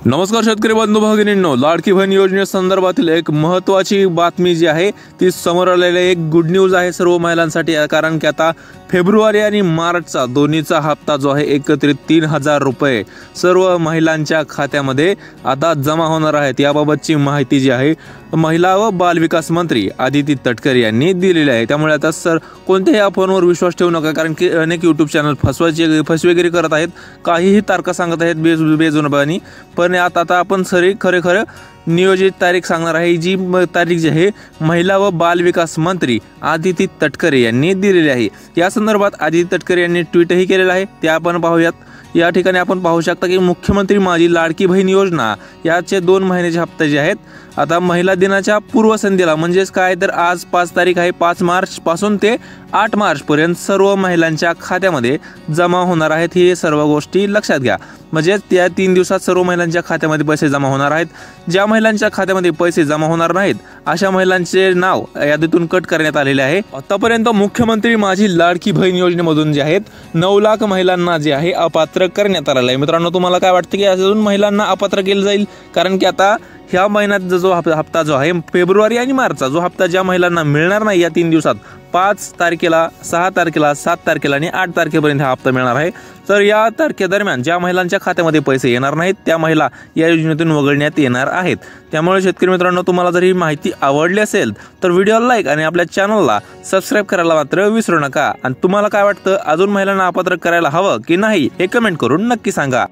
नमस्कार शेतकरी बंधू भगिनींनो, लाडकी बहीण योजनेसंदर्भातील एक महत्त्वाची बातमी जी आहे ती समोर आलेली एक गुड न्यूज आहे सर्व महिलांसाठी। कारण की आता फेब्रुवारी आणि मार्चचा दोन्हीचा हप्ता जो आहे एकत्रित 3000 रुपये सर्व महिलांच्या खात्यामध्ये आता जमा होणार आहेत। याबाबतची माहिती जी आहे महिला व बाल विकास मंत्री आदिती तटकरे यांनी दिलेली आहे। त्यामुळे आता कोणत्याही अफवांवर विश्वास ठेवू नका, कारण की अनेक यूट्यूब चॅनल फसवेगिरी करत आहेत, काहीही तारखा सांगत आहेत बेजुबानी। पण आता आपण खरे नियोजित तारीख सांगणार आहे। जी तारीख जी आहे महिला व बाल विकास मंत्री आदिती तटकरे यांनी दिलेली आहे। या संदर्भात आदिती तटकरे यांनी ट्विटही केलेलं आहे, ते आपण पाहूयात। या ठिकाणी आपण पाहू शकता की मुख्यमंत्री माझी लाडकी बहीण योजना याचे 2 महिन्याचे हप्ते जे आहेत आता महिला दिनाच्या पूर्वसंध्येला म्हणजेच काय तर आज 5 तारीख आहे, 5 मार्च पासून ते 8 मार्च पर्यंत सर्व महिलांच्या खात्यामध्ये जमा होणार आहेत। हे सर्व गोष्टी लक्षात घ्या, म्हणजे त्या 3 दिवसात सर्व महिलांच्या खात्यामध्ये पैसे जमा होणार आहेत। ज्या महिलांच्या खात्यामध्ये पैसे जमा होणार नाहीत अशा महिलांचे नाव यादीतून कट करण्यात आलेले आहे। आतापर्यंत मुख्यमंत्री माझी लाडकी बहीण योजनेमधून जे आहेत 9 लाख महिलांना जे आहे अपात्र करण्यात आलेलं आहे। मित्रांनो, तुम्हाला काय वाटतं की अजून महिलांना अपात्र केलं जाईल? कारण की आता ह्या महिन्यात जो हप्ता जो आहे फेब्रुवारी आणि मार्चचा जो हप्ता ज्या महिलांना मिळणार नाही या 3 दिवसात 5 तारखेला, 6 तारखेला, 7 तारखेला आणि 8 तारखेपर्यंत हा हप्ता मिळणार आहे। तर या तारखेदरम्यान ज्या महिलांच्या खात्यामध्ये पैसे येणार नाहीत त्या महिला या योजनेतून वगळण्यात येणार आहेत। त्यामुळे शेतकरी मित्रांनो, तुम्हाला जर ही माहिती आवडली असेल तर व्हिडिओला लाईक आणि आपल्या चॅनलला सबस्क्राईब करायला मात्र विसरू नका। आणि तुम्हाला काय वाटतं, अजून महिलांना अपात्र करायला हवं की नाही हे कमेंट करून नक्की सांगा।